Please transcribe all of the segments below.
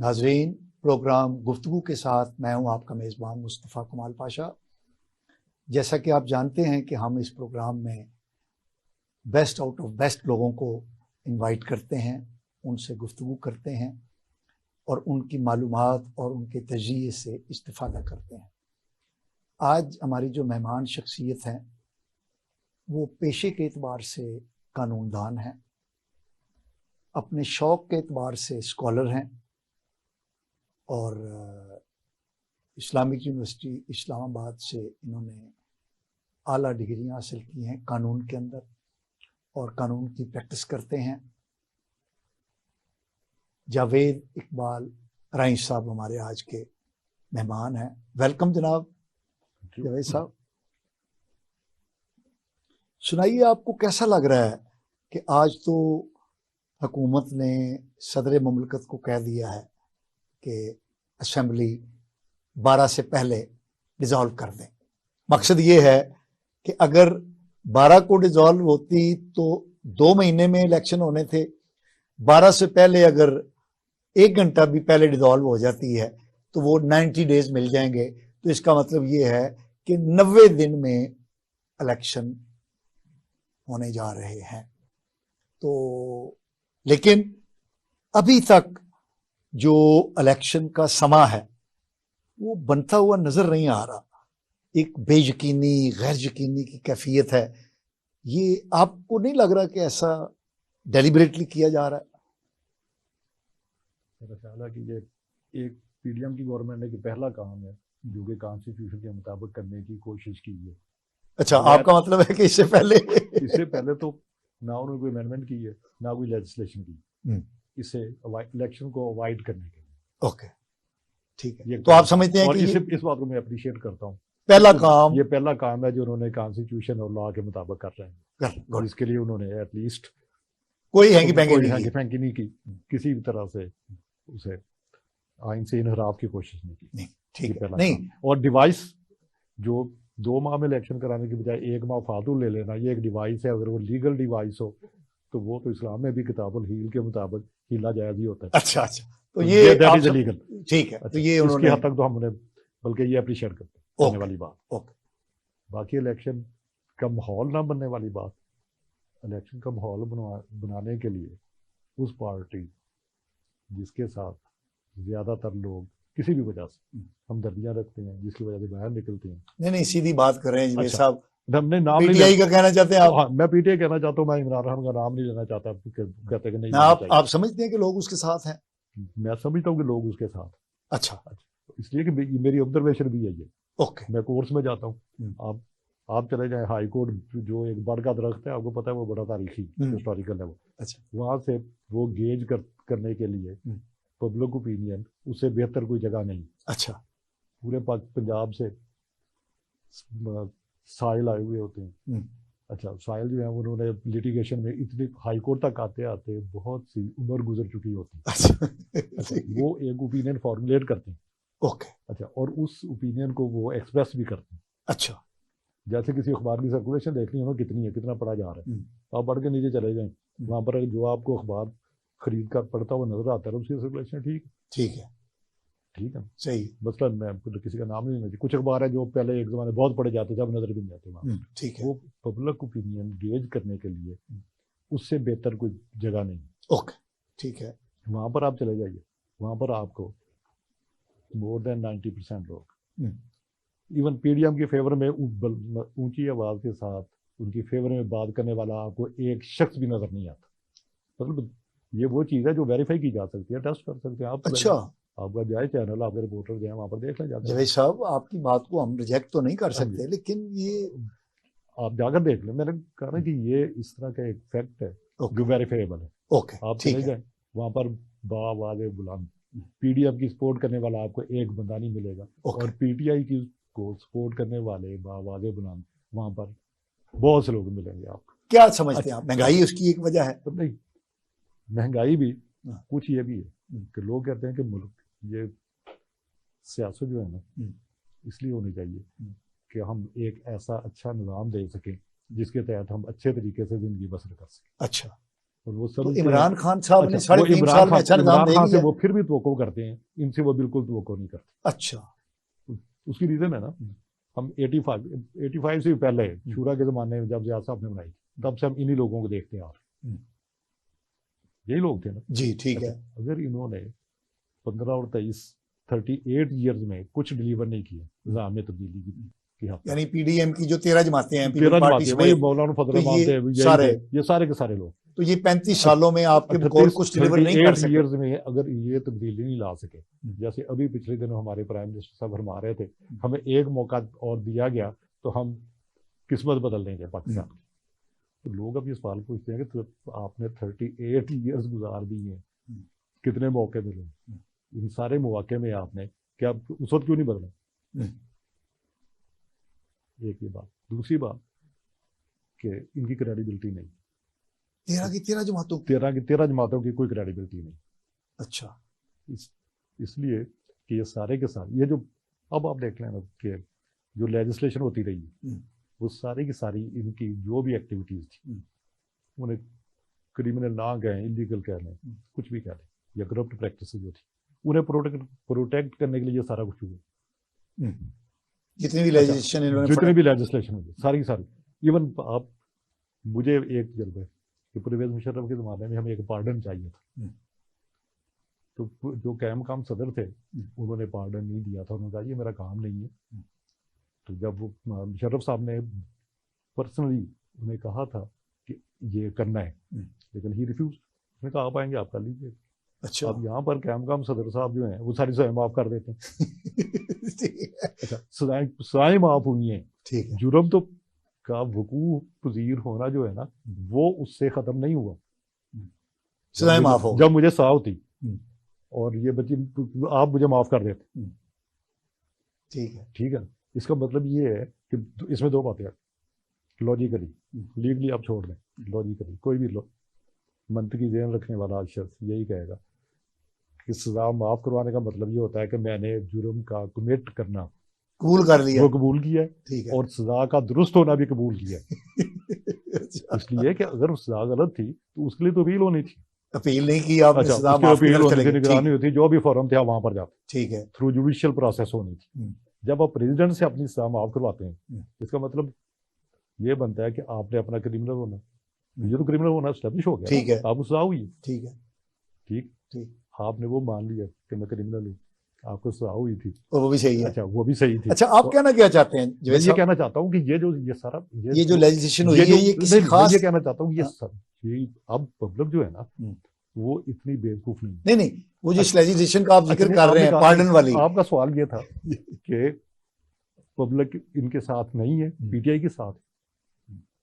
ناظرین، پروگرام گفتگو کے ساتھ میں ہوں آپ کا میزبان مصطفیٰ کمال پاشا۔ جیسا کہ آپ جانتے ہیں کہ ہم اس پروگرام میں بیسٹ آؤٹ آف بیسٹ لوگوں کو انوائٹ کرتے ہیں، ان سے گفتگو کرتے ہیں اور ان کی معلومات اور ان کے تجزیے سے استفادہ کرتے ہیں۔ آج ہماری جو مہمان شخصیت ہیں وہ پیشے کے اعتبار سے قانون دان ہیں، اپنے شوق کے اعتبار سے اسکالر ہیں اور اسلامک یونیورسٹی اسلام آباد سے انہوں نے اعلیٰ ڈگریاں حاصل کی ہیں قانون کے اندر اور قانون کی پریکٹس کرتے ہیں۔ جاوید اقبال رائیں صاحب ہمارے آج کے مہمان ہیں۔ ویلکم جناب جاوید صاحب۔ سنائیے، آپ کو کیسا لگ رہا ہے کہ آج تو حکومت نے صدر مملکت کو کہہ دیا ہے کہ اسمبلی 12 سے پہلے ڈیزالو کر دیں؟ مقصد یہ ہے کہ اگر 12 کو ڈیزالو ہوتی تو 2 مہینے میں الیکشن ہونے تھے، 12 سے پہلے اگر 1 گھنٹہ بھی پہلے ڈیزالو ہو جاتی ہے تو وہ 90 ڈیز مل جائیں گے۔ تو اس کا مطلب یہ ہے کہ 90 دن میں الیکشن ہونے جا رہے ہیں۔ تو لیکن ابھی تک جو الیکشن کا سما ہے وہ بنتا ہوا نظر نہیں آ رہا، ایک بے یقینی غیر یقینی کی کیفیت ہے۔ یہ آپ کو نہیں لگ رہا کہ ایسا ڈیلیبریٹلی کیا جا رہا ہے؟ میرا خیال ہے کہ یہ ایک پی ڈی ایم کی گورنمنٹ نے کہ پہلا کام ہے جو کہ کانسٹیٹیوشن کے مطابق کرنے کی کوشش کی ہے۔ اچھا، آپ کا مطلب ہے کہ اس سے پہلے تو نہ انہوں نے کوئی امینڈمنٹ کی ہے نہ کوئی لیجسلیشن کی، اس سے الیکشن کو اوائڈ کرنے کے لیے۔ اوکے، ٹھیک ہے۔ تو آپ سمجھتے ہیں کہ اس بات کو میں اپریشیٹ کرتا ہوں، یہ پہلا کام ہے جو انہوں نے کانسٹیٹیوشن اور لا کے مطابق کر رہے ہیں، جس کے لیے انہوں نے ایٹ لیسٹ کوئی ہینگی پھینکی نہیں کی، کسی بھی طرح سے اسے آئین سے انحراف کی کوشش نہیں کی۔ ٹھیک ہے، نہیں، اور ڈیوائس جو 2 ماہ میں الیکشن کرانے کی بجائے 1 ماہ فالتو لے لینا، یہ ایک ڈیوائس ہے۔ اگر وہ لیگل ڈیوائس ہو تو وہ تو اسلام میں بھی کتاب الحیل کے مطابق ہیلا جائز ہی ہوتا ہے۔ اچھا، تو یہ دیٹ از لیگل، ٹھیک ہے۔ تو یہ اس کی حد تک تو ہم نے بلکہ یہ اپریشیٹ کرتے ہیں ہونے والی بات۔ باقی الیکشن کا ماحول نہ بننے والی بات، الیکشن کا ماحول بنانے کے لیے اس پارٹی جس کے ساتھ زیادہ تر لوگ کسی بھی وجہ سے ہمدردیاں رکھتے ہیں، جس کی وجہ سے باہر نکلتے ہیں۔ نہیں، سیدھی بات کر رہے ہیں جی صاحب، ہم نے نام پی ٹی آئی کا کہنا چاہتے ہیں آپ؟ میں پی ٹی آئی کہنا چاہتا ہوں، میں عمران خان کا نام نہیں لینا چاہتا، کہتے کہ نہیں آپ سمجھتے ہیں کہ لوگ اس کے ساتھ ہیں؟ میں سمجھتا ہوں کہ لوگ اس کے ساتھ۔ اچھا، اس لیے کہ میری آبزرویشن بھی ہے یہ۔ اوکے، میں کورس میں جاتا ہوں، آپ چلے جائیں ہائی کورٹ، جو ایک بڑ کا درخت ہے، آپ کو پتا ہے وہ بڑا تاریخی ہسٹوریکل ہے وہ۔ اچھا، وہاں سے وہ گیج کرنے کے لیے پبلک اوپینین، اس سے بہتر کوئی جگہ نہیں۔ اچھا، پورے پنجاب سے سائل آئے ہوئے ہوتے ہیں۔ اچھا، سائل جو ہیں انہوں نے لٹیگیشن میں اتنی ہائی کورٹ تک آتے آتے بہت سی عمر گزر چکی ہوتی ہے۔ وہ ایک اوپینین فارمولیٹ کرتے ہیں۔ اوکے، اچھا، اور اس اوپینین کو وہ ایکسپریس بھی کرتے ہیں۔ اچھا، جیسے کسی اخبار کی سرکولیشن دیکھنی ہے کتنی ہے، کتنا پڑھا جا رہا ہے، آپ پڑھ کے نیچے چلے جائیں، وہاں پر جو آپ کو اخبار خرید کر پڑھتا ہوا نظر آتا ہے اس کی سرکولیشن ٹھیک ہے، صحیح۔ مثلاً میں کسی کا نام نہیں لینا چاہیے، کچھ اخبار ہیں جو پہلے ایک زمانے بہت پڑھے جاتے تھے، اب نظر بھی نہیں آتے وہاں۔ ٹھیک ہے، وہ پبلک اوپینین گیج کرنے کے لیے اس سے بہتر کوئی جگہ نہیں۔ اوکے، ٹھیک ہے۔ وہاں پر آپ چلے جائیے، وہاں پر آپ کو مور دین 90% لوگ ایون پی ڈی ایم کے فیور میں اونچی آواز کے ساتھ ان کی فیور میں بات کرنے والا آپ کو ایک شخص بھی نظر نہیں آتا۔ مطلب یہ وہ چیز ہے جو ویریفائی کی جا سکتی ہے، ٹیسٹ کر سکتے ہیں آپ۔ اچھا، آپ کا جائے چینل، آپ کے رپورٹر جو ہیں وہاں پر دیکھ لیں جاتے ہیں۔ جاوید صاحب، آپ کی بات کو ہم ریجیکٹ تو نہیں کر سکتے، لیکن یہ آپ جا کر دیکھ لیں۔ میں نے کہا نا کہ یہ اس طرح کا ایک فیکٹ ہے جو ویریفائیبل ہے۔ اوکے، آپ چلے جائیں وہاں پر باآواز بلند پی ڈی ایم کی سپورٹ کرنے والا آپ کو ایک بندہ نہیں ملے گا، اور پی ٹی آئی کی کو سپورٹ کرنے والے باآواز بلند وہاں پر بہت سے لوگ ملیں گے آپ کو۔ کیا سمجھتے ہیں آپ؟ مہنگائی اس کی ایک وجہ ہے؟ نہیں، مہنگائی بھی کچھ یہ بھی ہے کہ لوگ کہتے ہیں کہ ملک یہ سیاست جو ہے نا اس لیے ہونی چاہیے کہ ہم ایک ایسا اچھا نظام دے سکیں جس کے تحت ہم اچھے طریقے سے زندگی بسر کر سکیں۔ اچھا، اور وہ تو سمجھتے ہیں عمران خان صاحب نے اچھا، وہ 3.5 سال میں اچھا نظام عمران دے خان سے دیا. وہ پھر بھی توقع کرتے ہیں، ان سے وہ بالکل توقع نہیں کرتے. اچھا اس کی ریزن ہے نا، ہم 85 سے پہلے شورا کے زمانے میں جب ضیاء صاحب نے بنائی تب سے ہم انہی لوگوں کو دیکھتے ہیں. اور یہی لوگ تھے نا. جی ٹھیک ہے. اگر انہوں نے 15 اور 38 ایئرز میں کچھ ڈلیور نہیں کیا نظام میں تبدیلی کی، یعنی پی ڈی ایم کی جو 13 جماعتیں ہیں، 13 جماعتیں، وہی مولانا فضل الرحمان تھے، یہ سارے کے سارے لوگ. تو یہ 35 سالوں میں آپ کے بقول کچھ ڈلیور نہیں کر 38 سکے. ایئرز میں اگر یہ تبدیلی نہیں لا سکے، جیسے ابھی پچھلے دنوں ہمارے پرائم منسٹر صاحب فرما رہے تھے ہمیں ایک موقع اور دیا گیا تو ہم قسمت بدل دیں گے پاکستان کی. تو لوگ اب یہ سوال پوچھتے ہیں کہ آپ نے 38 ایئرز گزار دی ہیں، کتنے موقع ملے؟ ان سارے مواقع میں آپ نے کیا اس وقت کیوں نہیں بدلا؟ ایک یہ بات. دوسری بات کہ ان کی کریڈیبلٹی نہیں. 13 جماعتوں کی کوئی کریڈیبلٹی نہیں. اچھا. اس لیے کہ یہ سارے کے ساتھ یہ جو اب آپ دیکھ لیں نا کہ جو لیجسلیشن ہوتی رہی ہے وہ ساری کی ساری ان کی جو بھی ایکٹیویٹیز تھی انہیں کریمنل نہ کہیں، انلیگل کہہ لیں، کچھ بھی کہہ لیں، یا کرپٹ پریکٹسز جو تھی انہیں پروٹیکٹ کرنے کے لیے یہ سارا کچھ ہوا. جتنی بھی لیجسلیشن ہوئی ساری کی ساری. ایون آپ مجھے ایک تجربہ ہے کہ پرویز مشرف کے زمانے میں ہمیں ایک پارڈن چاہیے تھا، تو جو قائم مقام صدر تھے انہوں نے پارڈن نہیں دیا تھا. انہوں نے کہا یہ میرا کام نہیں ہے. تو جب وہ مشرف صاحب نے پرسنلی انہیں کہا تھا کہ یہ کرنا ہے لیکن ہی ریفیوز. اس نے کہا آپ آئیں گے آپ کر لیجیے. اچھا. اب یہاں پر قائم مقام صدر صاحب جو ہیں وہ ساری سزائیں معاف کر دیتے ہیں. اچھا سزائیں معاف ہوئی ہیں، جرم تو کا وقوع پذیر ہونا جو ہے نا وہ اس سے ختم نہیں ہوا. سزائیں معاف ہو جب مجھے سزا ہوتی اور یہ بچی آپ مجھے معاف کر دیتے. ٹھیک ہے. اس کا مطلب یہ ہے کہ اس میں دو باتیں ہیں. لاجیکلی لیگلی آپ چھوڑ دیں، لاجیکلی کوئی بھی منطقی ذہن رکھنے والا شخص یہی کہے گا کہ سزا معاف کروانے کا مطلب یہ ہوتا ہے کہ میں نے جرم کا کمٹ کرنا قبول کر لیا، وہ قبول کیا ہے، اور سزا کا درست ہونا بھی قبول کیا ہے. اس لیے کہ اگر سزا غلط تھی تو اس کے لیے تو اپیل ہونی تھی. اپیل نہیں کی آپ نے، سزا معاف اپیل ہونی تھی، نگرانی ہوتی، جو بھی فورم تھا وہاں پر جاتے. ٹھیک ہے. تھرو جوڈیشل پروسیس ہونی تھی. جب آپ پریزیڈنٹ سے اپنی سزا معاف کرواتے ہیں اس کا مطلب یہ بنتا ہے کہ آپ نے اپنا کرمنل ہونا، یہ تو کرمنل ہونا اسٹیبلش ہو گیا. ٹھیک ہے. آپ کو سزا ہوئی. ٹھیک ہے. ٹھیک. آپ نے وہ مان لیا کہ میں کرمنل ہوں، آپ کو سزا ہوئی تھی، وہ بھی صحیح ہے. اچھا وہ بھی صحیح تھی. اچھا آپ کہنا کیا چاہتے ہیں؟ میں یہ کہنا چاہتا ہوں کہ یہ سارا یہ جو لیجسلیشن ہوئی ہے یہ کسی خاص، یہ کہنا چاہتا ہوں یہ اب پبلک جو ہے نا وہ اتنی بیوقوف نہیں وہ جو لیجسلیشن کا آپ ذکر کر رہے ہیں پارڈن والی، آپ کا سوال یہ تھا کہ پبلک ان کے ساتھ نہیں ہے، پی ٹی آئی کے ساتھ.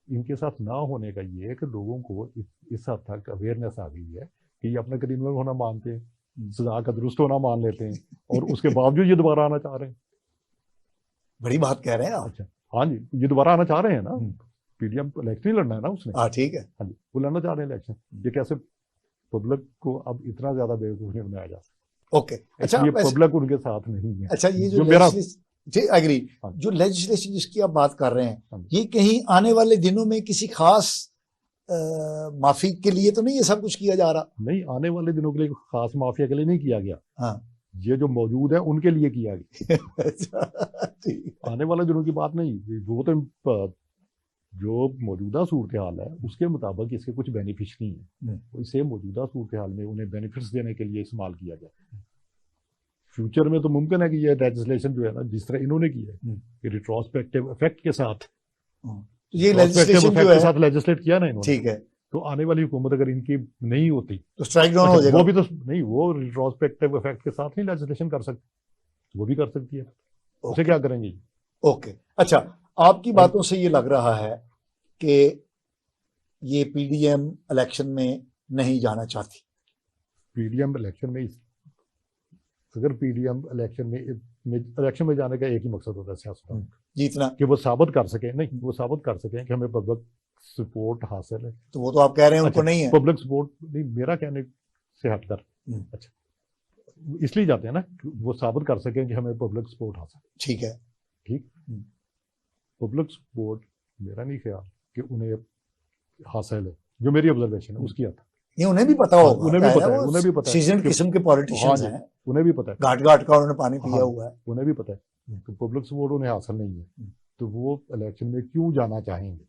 ان کے ساتھ نہ ہونے کا یہ ہے کہ لوگوں کو اس حد تک اویئرنیس آ گئی ہے کہ یہ اپنا کرمنل ہونا مانتے ہیں، سزا کا درست ہونا مان لیتے ہیں، اور اس کے باوجود یہ دوبارہ آنا چاہ رہے ہیں. بڑی بات کہہ رہے ہیں آپ. اچھا ہاں جی، یہ دوبارہ آنا چاہ رہے ہیں نا. پی ڈی ایم الیکشن ہی لڑنا ہے نا اس نے. ٹھیک ہے. ہاں جی وہ لڑنا چاہ رہے ہیں الیکشن. یہ کیسے پبلک کو اب اتنا زیادہ بیوقوف نہیں بنایا جا سکتا. اوکے. اچھا یہ پبلک ان کے ساتھ نہیں ہے. اچھا یہ جو میرا ایگری جو لیجسلیشن جس کی آپ بات کر رہے ہیں یہ کہیں آنے والے دنوں میں کسی خاص معافی کے لیے تو نہیں یہ سب کچھ کیا جا رہا؟ نہیں، آنے والے دنوں کے لیے خاص معافیا کے لیے نہیں کیا گیا. ہاں یہ جو موجود ہے ان کے لیے کیا گیا. آنے والے دنوں کی بات نہیں، وہ تو جو موجودہ صورتحال ہے اس کے مطابق اس کے کچھ بینیفٹس نہیں ہیں. اسے موجودہ صورتحال میں انہیں بینیفٹس دینے کے لیے استعمال کیا گیا. فیوچر میں تو ممکن ہے کہ یہ لیجسلیشن جو ہے نا جس طرح انہوں نے کی ہے کہ ریٹروسپیکٹیو افیکٹ کے ساتھ یہ لیجسلیشن جو ہے ساتھ لیجسلیٹ کیا نا انہوں نے. ٹھیک ہے. تو آنے والی حکومت اگر ان کی نہیں ہوتی تو اسٹرائک ڈاؤن ہو جائے گا. وہ بھی تو نہیں، وہ ریٹروسپیکٹیو افیکٹ کے ساتھ نہیں لیجسلیشن کر سکتی، وہ بھی کر سکتی ہے. اسے کیا کریں گے؟ اوکے. اچھا آپ کی باتوں سے یہ لگ رہا ہے کہ یہ پی ڈی ایم الیکشن میں نہیں جانا چاہتی. پی ڈی ایم الیکشن میں اگر پی ڈی ایم الیکشن میں جانے کا ایک ہی مقصد ہوتا ہے سیاست جیتنا، کہ وہ ثابت کر سکیں. نہیں، وہ ثابت کر سکیں کہ ہمیں پبلک سپورٹ حاصل ہے. تو وہ تو آپ کہہ رہے ہیں ان کو نہیں ہے پبلک سپورٹ. نہیں، میرا کہنے سے ہٹ کر اچھا اس لیے جاتے ہیں نا وہ ثابت کر سکیں کہ ہمیں پبلک سپورٹ حاصل. ٹھیک ہے. ٹھیک. پبلک سپورٹ میرا نہیں خیال کہ انہیں حاصل ہے، جو میری آبزرویشن ہے اس کی حد تک. یہ انہیں بھی پتا ہوگا, انہیں بھی پتا ہے, انہیں بھی پتا ہے, سیزن قسم کے پولیٹیشینز ہیں, انہیں بھی پتا ہے, گھاٹ گھاٹ کا انہوں نے پانی پیا ہوا ہے, انہیں بھی پتا ہے تو پبلک سپورٹ انہیں حاصل نہیں ہے, تو وہ الیکشن میں کیوں جانا چاہیں گے,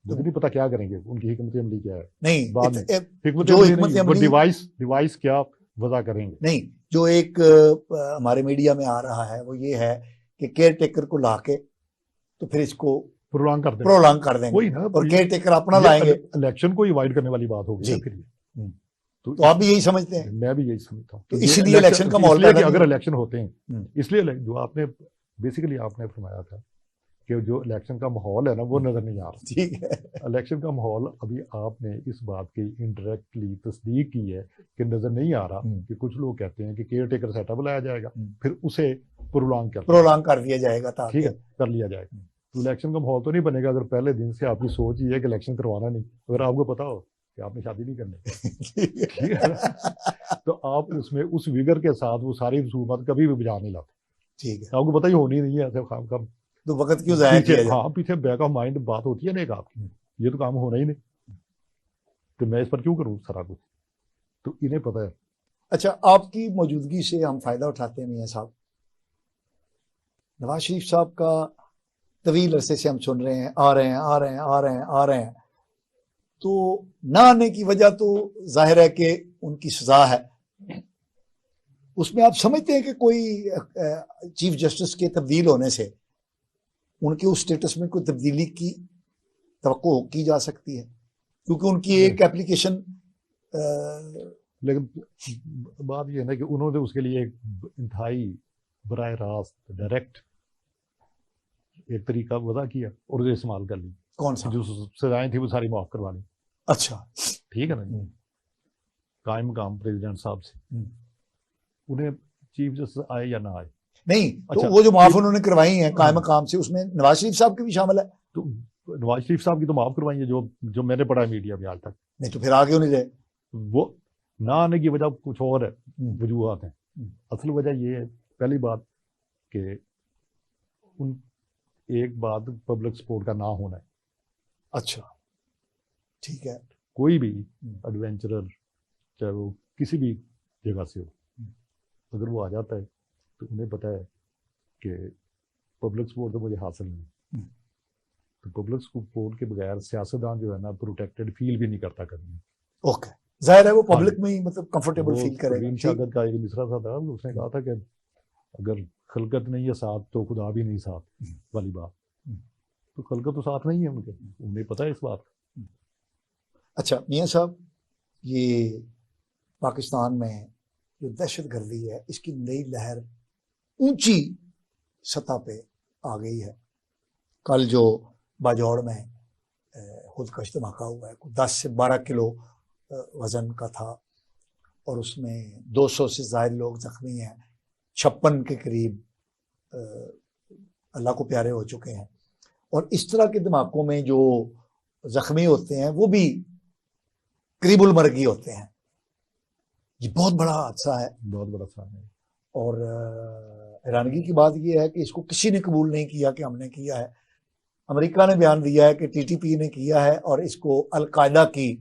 مجھے نہیں پتا کیا کریں گے, ان کی حکمت عملی کیا ہے, نہیں بعد میں حکمت جو عملی حکمت نہیں, وہ عملی ڈیوائس کیا وضع کریں گے. نہیں, جو ایک ہمارے میڈیا میں آ رہا ہے وہ یہ ہے کہ کیئر ٹیکر کو لا کے تو پھر اس کو پرولانگ کر دیں گے اور کیئر ٹیکر اپنا لائیں گے, الیکشن کو ایوائڈ کرنے والی بات ہوگی. پھر تو آپ بھی یہی سمجھتے ہیں؟ میں بھی یہی سمجھتا ہوں. تو اسی لیے الیکشن کا ماحول ہے کہ اگر الیکشن ہوتے ہیں, اس لیے جو آپ نے بیسیکلی آپ نے فرمایا تھا کہ جو الیکشن کا ماحول ہے نا وہ نظر نہیں آ رہا. ٹھیک ہے, الیکشن کا ماحول ابھی آپ نے اس بات کی انڈائریکٹلی تصدیق کی ہے کہ نظر نہیں آ رہا, کہ کچھ لوگ کہتے ہیں کہ کیئر ٹیکر سیٹ اپ لایا جائے گا, پھر اسے پرولانگ کر دیا جائے گا, ٹھیک ہے, کر لیا جائے گا. تو الیکشن کا ماحول تو نہیں بنے گا اگر پہلے دن سے آپ کی سوچ یہ ہے کہ الیکشن کروانا نہیں, اگر آپ کو پتا ہو کہ آپ نے شادی نہیں کرنی, تو آپ اس میں اس ویگر کے ساتھ وہ ساری رسومات کبھی بھی بجا نہیں لاتے. ٹھیک ہے, آپ کو پتہ ہی ہونی نہیں ہے ایسے کام کا, تو وقت کیوں ضائع کیا جائے. ہاں, پیچھے بیک آف مائنڈ بات ہوتی ہے نا ایک آپ کی, یہ تو کام ہونا ہی نہیں, تو میں اس پر کیوں کروں سارا کچھ, تو انہیں پتہ ہے. اچھا, آپ کی موجودگی سے ہم فائدہ اٹھاتے ہیں میاں صاحب. نواز شریف صاحب کا طویل عرصے سے ہم سن رہے ہیں, آ رہے ہیں, تو نہ آنے کی وجہ تو ظاہر ہے کہ ان کی سزا ہے. اس میں آپ سمجھتے ہیں کہ کوئی چیف جسٹس کے تبدیل ہونے سے ان کے اس سٹیٹس میں کوئی تبدیلی کی توقع کی جا سکتی ہے, کیونکہ ان کی ایک ایپلیکیشن, لیکن بات یہ ہے نا کہ انہوں نے اس کے لیے ایک انتہائی براہ راست ڈائریکٹ ایک طریقہ وضع کیا اور اسے استعمال کر لی. کون سا؟ جو سزائیں تھیں وہ ساری معاف کروا لی. اچھا, ٹھیک ہے نا, قائم مقام پریزیڈنٹ صاحب سے انہیں چیف جسٹس آئے یا نہ آئے نہیں, تو وہ جو معاف انہوں نے کروائی ہیں قائم مقام سے, اس میں نواز شریف صاحب کی بھی شامل ہے. تو نواز شریف صاحب کی تو معاف کروائی ہے جو میں نے پڑھا ہے میڈیا میں آج تک. نہیں تو پھر آگے نہیں رہے. وہ نہ آنے کی وجہ کچھ اور ہے, وجوہات ہیں. اصل وجہ یہ ہے, پہلی بات کہ ان ایک بات پبلک سپورٹ کا نہ ہونا ہے. اچھا, ٹھیک ہے, کوئی بھی ایڈونچرر چاہے وہ کسی بھی جگہ سے ہو, اگر وہ آ جاتا ہے تو انہیں پتہ ہے کہ پبلک سپورٹ تو مجھے حاصل نہیں, تو پبلک سپورٹ کے بغیر سیاستدان جو ہے نا پروٹیکٹڈ فیل بھی نہیں کرتا کبھی. اوکے, ظاہر ہے وہ پبلک میں ہی مطلب کمفرٹیبل فیل کرے گا. شاگرد کا ایک مصرع تھا, اس نے کہا تھا کہ اگر خلقت نہیں ہے ساتھ تو خدا بھی نہیں ساتھ والی بات. تو خلقت تو ساتھ نہیں ہے ان کے, انہیں پتہ ہے اس بات کا. اچھا میاں صاحب, یہ پاکستان میں جو دہشت گردی ہے اس کی نئی لہر اونچی سطح پہ آ گئی ہے. کل جو باجوڑ میں خودکش دھماکہ ہوا ہے, 10 سے 12 کلو وزن کا تھا, اور اس میں 200 سے زائد لوگ زخمی ہیں, 56 کے قریب اللہ کو پیارے ہو چکے ہیں. اور اس طرح کے دھماکوں میں جو زخمی ہوتے ہیں وہ بھی قریب المرگی ہوتے ہیں. یہ بہت بڑا حادثہ ہے, بہت بڑا حادثہ ہے. اور حیرانگی کی بات یہ ہے کہ اس کو کسی نے قبول نہیں کیا کہ ہم نے کیا ہے. امریکہ نے بیان دیا ہے کہ ٹی ٹی پی نے کیا ہے اور اس کو القاعدہ کی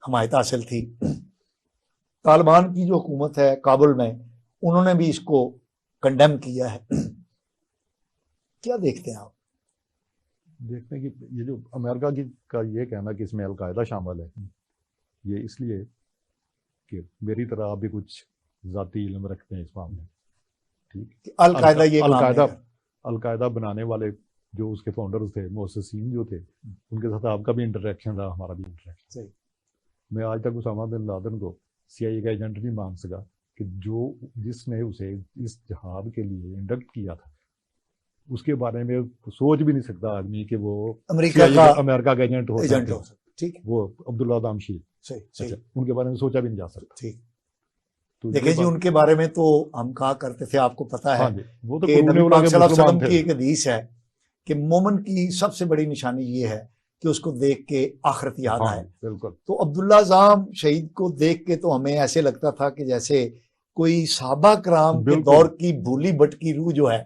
حمایت حاصل تھی. طالبان کی جو حکومت ہے کابل میں, انہوں نے بھی اس کو کنڈیم کیا ہے. کیا دیکھتے ہیں آپ؟ دیکھتے ہیں کہ یہ جو امریکہ کا یہ کہنا کہ اس میں القاعدہ شامل ہے, یہ اس لیے کہ میری طرح آپ بھی کچھ ذاتی علم رکھتے ہیں اس معاملے. ٹھیک, القاعدہ بنانے والے جو اس کے فاؤنڈرز تھے, مؤسسین جو تھے, ان کے ساتھ آپ کا بھی انٹریکشن رہا, ہمارا بھی انٹریکشن. صحیح. میں آج تک اسامہ بن لادن کو سی آئی اے کا ایجنٹ نہیں مان سکا کہ جس نے اسے اس جہاد کے لیے انڈکٹ کیا تھا, اس کے بارے میں سوچ بھی نہیں سکتا آدمی کہ وہ امریکہ کا ایجنٹ ہو سکتا. ٹھیک, وہ عبداللہ دامشیر, ان کے بارے میں سوچا بھی نہیں جا سکتا. ٹھیک. دیکھیں جی, ان کے بارے میں تو ہم کہا کرتے تھے, آپ کو پتا ہے وہ تو کہ نبی پاک صلی اللہ علیہ وسلم کی ایک حدیث ہے کہ مومن کی سب سے بڑی نشانی یہ ہے کہ اس کو دیکھ کے آخرت یاد آئے. بالکل. تو عبداللہ زام شہید کو دیکھ کے تو ہمیں ایسے لگتا تھا کہ جیسے کوئی صحابہ کرام کے دور کی بھولی بٹکی روح جو ہے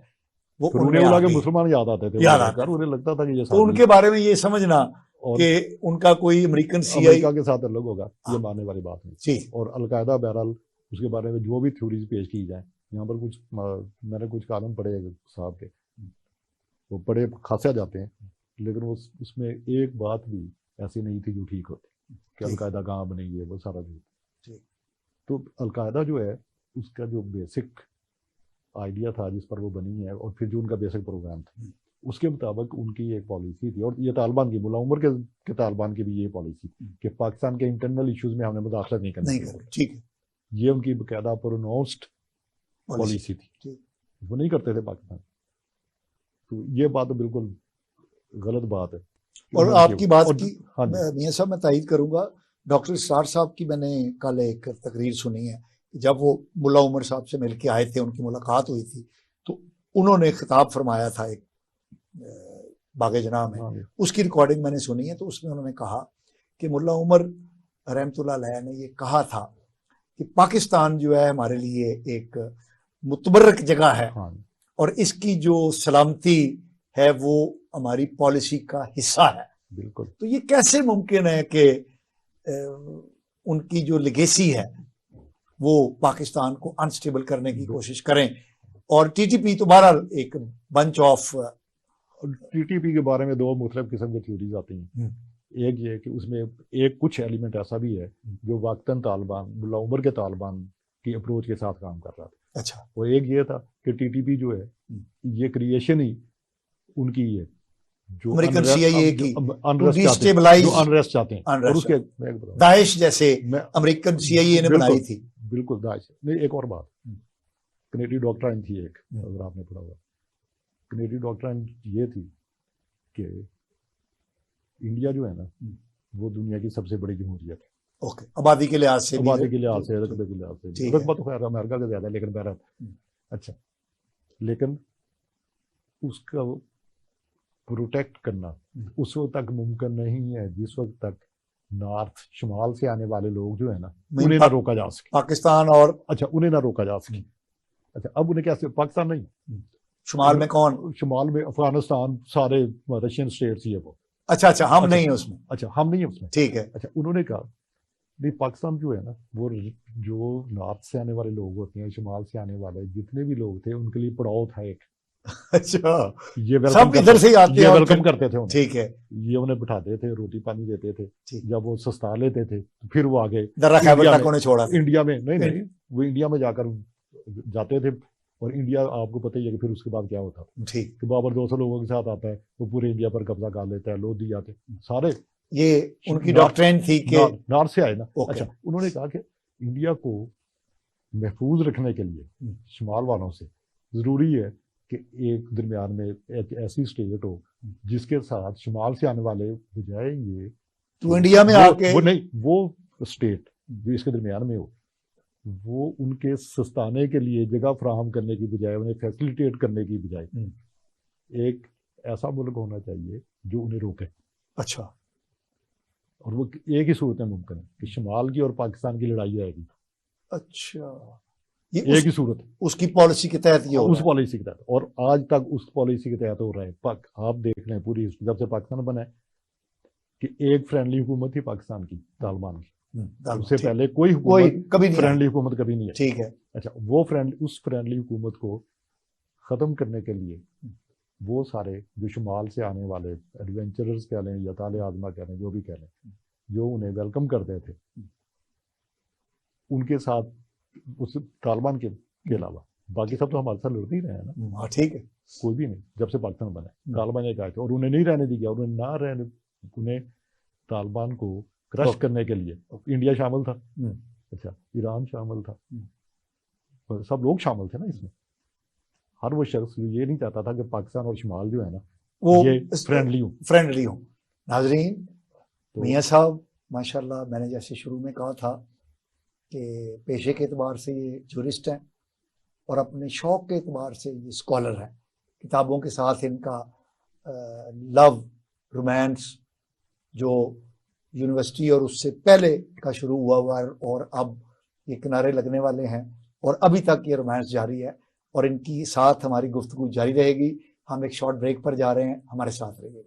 وہ مسلمان یاد آتے تھے, انہیں لگتا تھا کہ تو ان کے بارے میں یہ سمجھنا کہ ان کا کوئی امریکن سی آئی امریکہ کے ساتھ الگ ہوگا، یہ ماننے والی بات نہیں جی. اور القاعدہ بہرحال اس کے بارے میں جو بھی تھیوریز پیش کی جائیں، یہاں پر کچھ میں نے کچھ کالم پڑھے صاحب کے، وہ بڑے خاصے جاتے ہیں، لیکن وہ اس میں ایک بات بھی ایسی نہیں تھی جو ٹھیک ہوتی کہ القاعدہ کہاں بنی ہے، وہ سارا جھوٹ. تو القاعدہ جو ہے اس کا جو بیسک آئیڈیا تھا جس پر وہ بنی ہے، اور پھر جو ان کا بیسک پروگرام تھا، اس کے مطابق ان کی ایک پالیسی تھی، اور یہ طالبان کی، ملا عمر کے طالبان کی بھی یہ پالیسی تھی کہ پاکستان کے انٹرنل ایشوز میں ہم نے مداخلت نہیں کرنی. ٹھیک ہے، یہ ان کی باقاعدہ پروناؤنسڈ پالیسی تھی، وہ نہیں کرتے تھے پاکستان. تو یہ بات تو بالکل غلط بات ہے. اور آپ کی بات کی میاں صاحب میں تائید کروں گا. ڈاکٹر اسرار صاحب کی میں نے کل ایک تقریر سنی ہے، جب وہ ملا عمر صاحب سے مل کے آئے تھے، ان کی ملاقات ہوئی تھی، تو انہوں نے خطاب فرمایا تھا ایک باغ جناح میں، اس کی ریکارڈنگ میں نے سنی ہے. تو اس میں انہوں نے کہا کہ ملا عمر رحمۃ اللہ علیہ نے یہ کہا تھا کہ پاکستان جو ہے ہمارے لیے ایک متبرک جگہ ہے، اور اس کی جو سلامتی ہے وہ ہماری پالیسی کا حصہ ہے. بالکل. تو یہ کیسے ممکن ہے کہ ان کی جو لیگیسی ہے وہ پاکستان کو انسٹیبل کرنے کی کوشش کریں؟ اور ٹی ٹی پی تو بہرحال ایک bunch of, T T P کے بارے میں دو مختلف قسم کی تھیوریز آتی ہیں. ایک یہ کہ اس میں ایک کچھ ایلیمنٹ ایسا بھی ہے جو وقتاً طالبان، ملا عمر کے طالبان کی اپروچ کے ساتھ کام کر رہا تھا. اچھا. وہ ایک یہ تھا کہ ٹی ٹی پی جو ہے یہ کریشن ہی ان کی ہے جو امریکن سی آئی اے کی انریسٹ چاہتے ہیں، اور اس کے داعش جیسے امریکن سی آئی اے نے بنائی تھی. بالکل داعش نہیں. ایک اور بات کنیڈی ڈاکٹرائن تھی ایک، اگر آپ نے پڑھا ہوا، کنیڈی ڈاکٹرائن یہ تھی کہ انڈیا جو ہے نا وہ دنیا کی سب سے بڑی جمہوریت ہے. اوکے. آبادی کے لحاظ سے، آبادی کے لحاظ سے، رقبے کے لحاظ سے. رقبہ تو خیر امریکہ کا زیادہ ہے، لیکن بہرحال اچھا. لیکن اس کا پروٹیکٹ کرنا اس وقت تک ممکن نہیں ہے جس وقت تک نارتھ، شمال سے آنے والے لوگ جو ہے نا انہیں نہ روکا جا سکے. پاکستان اور اچھا انہیں نہ روکا جا سکے. اچھا اب انہیں کیسے، پاکستان نہیں، شمال میں کون؟ شمال میں افغانستان، سارے رشین اسٹیٹس ہی ہے وہ. اچھا ہم نہیں ہیں اس میں. اچھا ہم نہیں ہیں اس میں. ٹھیک ہے. اچھا انہوں نے کہا نہیں، پاکستان جو ہے نا وہ جو نارتھ سے آنے والے لوگ ہوتے ہیں، شمال سے آنے والے جتنے بھی لوگ تھے، ان کے لیے پڑاؤ تھا ایک. اچھا یہ سب ادھر سے آتے ہیں، ویلکم کرتے تھے. ٹھیک ہے. یہ انہیں بٹھاتے تھے، روٹی پانی دیتے تھے. جب وہ سستا لیتے تھے پھر وہ آگے انڈیا میں نہیں وہ انڈیا میں جا کر جاتے تھے. اور انڈیا آپ کو پتہ ہی ہے کہ پھر اس کے بعد کیا ہوتا ہے کہ بابر 200 لوگوں کے ساتھ آتا ہے، وہ پورے انڈیا پر قبضہ کر لیتا ہے. لودھی جاتے سارے، یہ ان کی ڈاکٹرین تھی کہ نارتھ سے آئے نا. اچھا انہوں نے کہا کہ انڈیا کو محفوظ رکھنے کے لیے شمال والوں سے ضروری ہے کہ ایک درمیان میں ایک ایسی اسٹیٹ ہو جس کے ساتھ شمال سے آنے والے بجائے یہ تو انڈیا میں آ کے، وہ نہیں، وہ اسٹیٹ جو اس کے درمیان میں ہو، وہ ان کے سستانے کے لیے جگہ فراہم کرنے کی بجائے، انہیں فیسیلیٹیٹ کرنے کی بجائے ایک ایسا ملک ہونا چاہیے جو انہیں روکے. اچھا. اور وہ ایک ہی صورت میں ممکن ہے کہ شمال کی اور پاکستان کی لڑائی آئے گی. اچھا ایک ہی صورت اس کی پالیسی کے تحت یہ اس پالیسی کے تحت، اور آج تک اس پالیسی کے تحت ہو رہا ہے. آپ دیکھ لیں پوری جب سے پاکستان بنا ہے کہ ایک فرینڈلی حکومت تھی پاکستان کی، طالبان کی. اس سے پہلے کوئی فرینڈلی حکومت کبھی نہیں ہے. ٹھیک ہے. اچھا وہ اس فرینڈلی حکومت کو ختم کرنے کے لیے وہ سارے جو شمال سے آنے والے ایڈونچررز کہہ لیں یا طالع آزما کہہ لیں، جو بھی کہہ لیں، جو انہیں ویلکم کرتے تھے، ان کے ساتھ اس طالبان کے علاوہ باقی سب تو ہمارے ساتھ لڑتے ہی رہے ہیں نا. ٹھیک ہے. کوئی بھی نہیں جب سے پاکستان بنا ہے. طالبان نے کہا کہ اور انہیں نہیں رہنے دی گیا، انہیں طالبان کو کرش کرنے کے لیے انڈیا شامل تھا. اچھا ایران شامل تھا، سب لوگ شامل تھے نا اس میں. ہر وہ شخص یہ نہیں چاہتا تھا کہ پاکستان اور شمال جو ہے نا وہ فرینڈلی ہوں. ناظرین، میاں صاحب ماشاءاللہ، میں نے جیسے شروع میں کہا تھا کہ پیشے کے اعتبار سے یہ جورسٹ ہیں اور اپنے شوق کے اعتبار سے یہ اسکالر ہیں. کتابوں کے ساتھ ان کا لو، رومانس جو یونیورسٹی اور اس سے پہلے کا شروع ہوا اور اب یہ کنارے لگنے والے ہیں، اور ابھی تک یہ رومانس جاری ہے، اور ان کی ساتھ ہماری گفتگو جاری رہے گی. ہم ایک شارٹ بریک پر جا رہے ہیں، ہمارے ساتھ رہیے.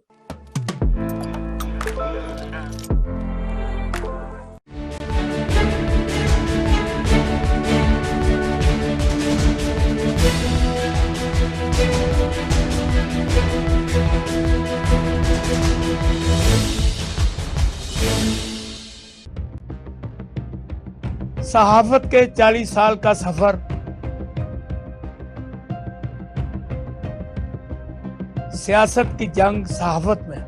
صحافت کے 40 سال کا سفر سیاست کی جنگ صحافت میں،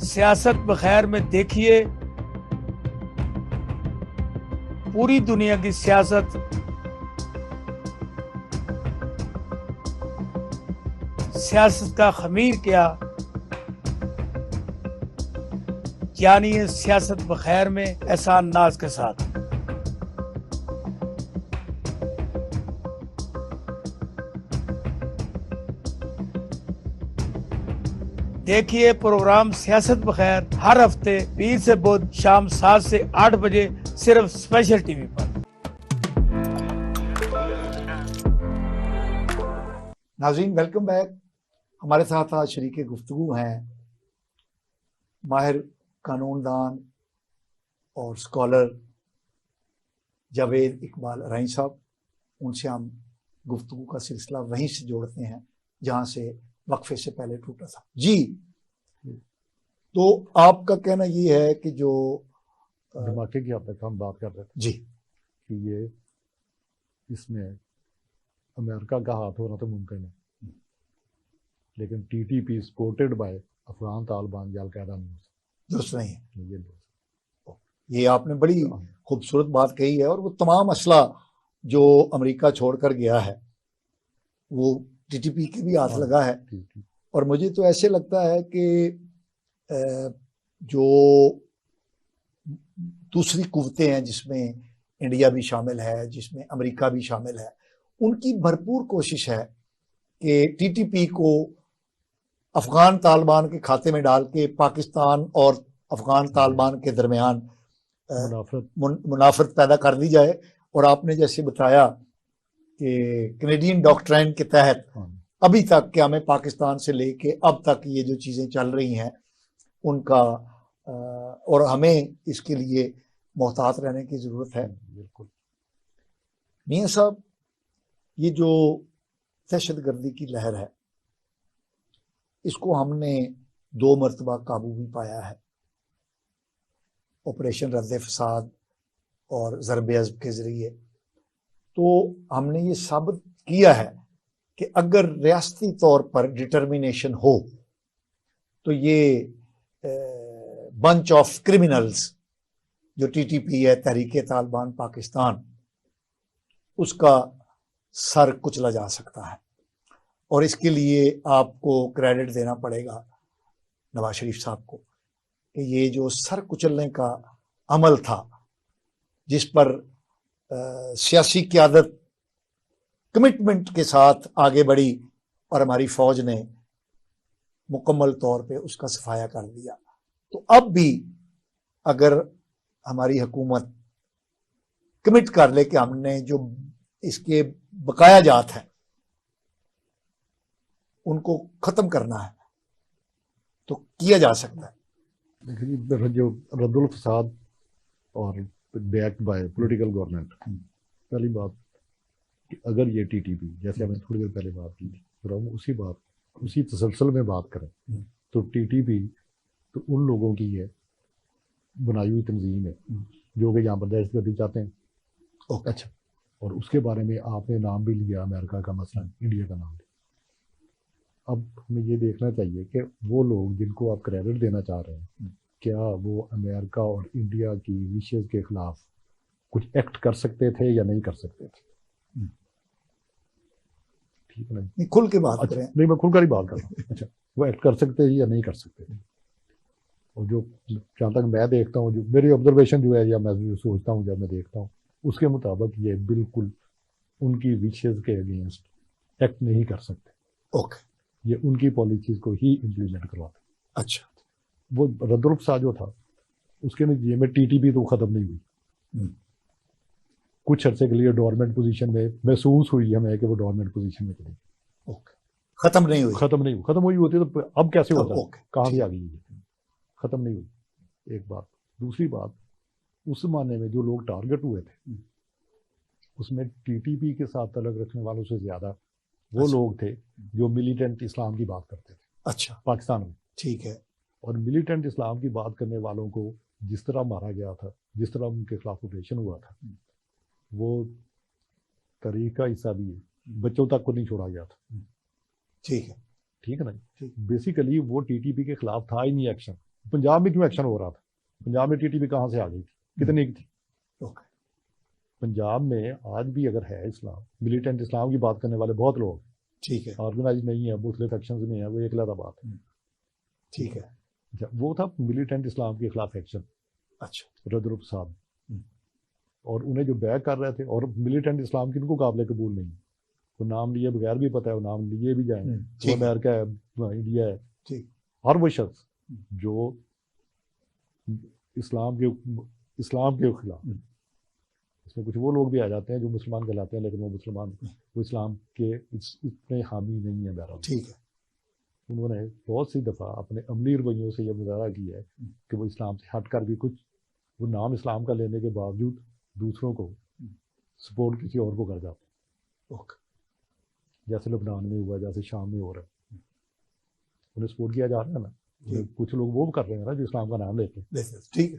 سیاست بخیر میں دیکھیے پوری دنیا کی سیاست سیاست کا خمیر کیا، جانیے سیاست بخیر میں احسان ناز کے ساتھ۔ دیکھیے پروگرام سیاست بخیر ہر ہفتے پیر سے بدھ شام 7 سے 8 بجے صرف اسپیشل ٹی وی پر۔ ناظرین ویلکم بیک۔ ہمارے ساتھ آج شریک گفتگو ہیں ماہر قانون دان اور اسکالر جاوید اقبال ارائیں صاحب۔ ان سے ہم گفتگو کا سلسلہ وہیں سے جوڑتے ہیں جہاں سے وقفے سے پہلے ٹوٹا تھا۔ جی، تو آپ کا کہنا یہ ہے کہ جو دھماکے کی اب تک ہم بات کر رہے تھے جی کہ یہ اس میں امریکہ کا ہاتھ ہونا تو ممکن ہے، لیکن T T P supported by Afghan Taliban یا القاعدہ نہیں ہو سکتا، درست نہیں ہے۔ یہ لوگ یہ آپ نے بڑی خوبصورت بات کہی ہے، اور وہ تمام اسلحہ جو امریکہ چھوڑ کر گیا ہے وہ ٹی ٹی پی کے بھی ہاتھ لگا ہے۔ اور مجھے تو ایسے لگتا ہے کہ جو دوسری قوتیں ہیں جس میں انڈیا بھی شامل ہے، جس میں امریکہ بھی شامل ہے، ان کی بھرپور کوشش ہے کہ ٹی ٹی پی کو افغان طالبان کے کھاتے میں ڈال کے پاکستان اور افغان طالبان کے درمیان منافرت پیدا کر دی جائے۔ اور آپ نے جیسے بتایا کہ کینیڈین ڈاکٹرائن کے تحت ابھی تک کیا میں پاکستان سے لے کے اب تک یہ جو چیزیں چل رہی ہیں ان کا اور ہمیں اس کے لیے محتاط رہنے کی ضرورت ہے۔ بالکل میاں صاحب، یہ جو دہشت گردی کی لہر ہے اس کو ہم نے 2 مرتبہ قابو بھی پایا ہے، آپریشن رد فساد اور ضرب عضب کے ذریعے۔ تو ہم نے یہ ثابت کیا ہے کہ اگر ریاستی طور پر ڈٹرمینیشن ہو تو یہ بنچ آف کرمنلز جو ٹی ٹی پی ہے، تحریک طالبان پاکستان، اس کا سر کچلا جا سکتا ہے۔ اور اس کے لیے آپ کو کریڈٹ دینا پڑے گا نواز شریف صاحب کو کہ یہ جو سر کچلنے کا عمل تھا جس پر سیاسی قیادت کمٹمنٹ کے ساتھ آگے بڑھی اور ہماری فوج نے مکمل طور پہ اس کا صفایا کر دیا، تو اب بھی اگر ہماری حکومت کمٹ کر لے کہ ہم نے جو اس کے بقایا جات ہیں ان کو ختم کرنا ہے تو کیا جا سکتا ہے۔ دیکھیے جو رد الفساد اور بیکڈ بائی پولیٹیکل گورنمنٹ، پہلی بات کہ اگر یہ ٹی ٹی پی جیسے ہم نے تھوڑی دیر پہلے بات کی تھی، اور ہم اسی تسلسل میں بات کریں تو ٹی ٹی پی تو ان لوگوں کی ہے بنائی ہوئی تنظیم ہے جو کہ یہاں پر دہشت گردی چاہتے ہیں۔ اچھا، اور اس کے بارے میں آپ نے نام بھی لیا امریکہ کا، مثلا انڈیا کا نام لیا۔ اب ہمیں یہ دیکھنا چاہیے کہ وہ لوگ جن کو آپ کریڈٹ دینا چاہ رہے ہیں کیا وہ امریکہ اور انڈیا کی وشز کے خلاف کچھ ایکٹ کر سکتے تھے یا نہیں کر سکتے تھے؟ ٹھیک ہے نا، کھل کے بات کریں۔ نہیں، میں کھل کر ہی بات کر رہا ہوں۔ اچھا، وہ ایکٹ کر سکتے تھے یا نہیں کر سکتے تھے؟ اور جو جہاں تک میں دیکھتا ہوں، جو میری آبزرویشن جو ہے یا میں جو سوچتا ہوں جب میں دیکھتا ہوں اس کے مطابق یہ بالکل ان کی وشز کے اگینسٹ ایکٹ نہیں کر سکتے۔ اوکے، یہ ان کی پالیسیز کو ہی امپلیمنٹ کرواتے۔ اچھا، وہ رد الفساد جو تھا اس کے نتیجے میں ٹی ٹی پی تو ختم نہیں ہوئی، کچھ عرصے کے لیے ڈورمنٹ پوزیشن میں محسوس ہوئی ہمیں کہ وہ ڈورمنٹ پوزیشن میں چلی گئی، ختم نہیں ہوئی۔ ختم ہوئی ہوتی تو اب کیسے ہوتا، کہاں سے آ گئی؟ ختم نہیں ہوئی، ایک بات۔ دوسری بات، اس زمانے میں جو لوگ ٹارگٹ ہوئے تھے اس میں ٹی ٹی پی کے ساتھ تعلق رکھنے والوں سے زیادہ وہ لوگ تھے جو ملیٹنٹ اسلام کی بات کرتے تھے۔ اچھا، پاکستان میں، ٹھیک ہے۔ اور ملیٹنٹ اسلام کی بات کرنے والوں کو جس طرح مارا گیا تھا، جس طرح ان کے خلاف آپریشن ہوا تھا، وہ تاریخ کا حصہ بھی ہے، بچوں تک کو نہیں چھوڑا گیا تھا. ٹھیک ہے، ٹھیک ہے نا. بیسیکلی وہ ٹی ٹی پی کے خلاف تھا ہی نہیں ایکشن. پنجاب میں کیوں ایکشن ہو رہا تھا؟ پنجاب میں ٹی ٹی پی کہاں سے آ گئی تھی؟ کتنی کی تھی؟ پنجاب میں آج بھی اگر ہے اسلام، ملیٹنٹ اسلام کی بات کرنے والے بہت لوگ، ٹھیک ہے، آرگنائز نہیں ہے، مختلف ایکشنز میں ہے، وہ ایک علیحدہ بات ہے. ٹھیک ہے. اچھا، وہ تھا ملیٹنٹ اسلام کے خلاف ایکشن. اچھا، رضا صاحب اور انہیں جو بیک کر رہے تھے، اور ملیٹنٹ اسلام کن کو قابل قبول نہیں. وہ نام لیے بغیر بھی پتہ ہے، وہ نام لیے بھی جائیں، وہ امریکہ ہے، انڈیا ہے، ہر وہ شخص جو اسلام کے خلاف. اس میں کچھ وہ لوگ بھی آ جاتے ہیں جو مسلمان کہلاتے ہیں، لیکن وہ مسلمان، وہ اسلام کے اتنے حامی نہیں ہیں. بہرحال ٹھیک ہے، انہوں نے بہت سی دفعہ اپنے عملی رویوں سے یہ مظاہرہ کیا ہے کہ وہ اسلام سے ہٹ کر بھی کچھ، وہ نام اسلام کا لینے کے باوجود دوسروں کو سپورٹ کسی اور کو کر جاتے ہیں. جیسے لبنان میں ہوا، جیسے شام میں ہو رہا ہے، انہیں سپورٹ کیا جا رہا ہے نا. کچھ لوگ وہ کر رہے ہیں نا جو اسلام کا نام لیتے ہیں. ٹھیک ہے،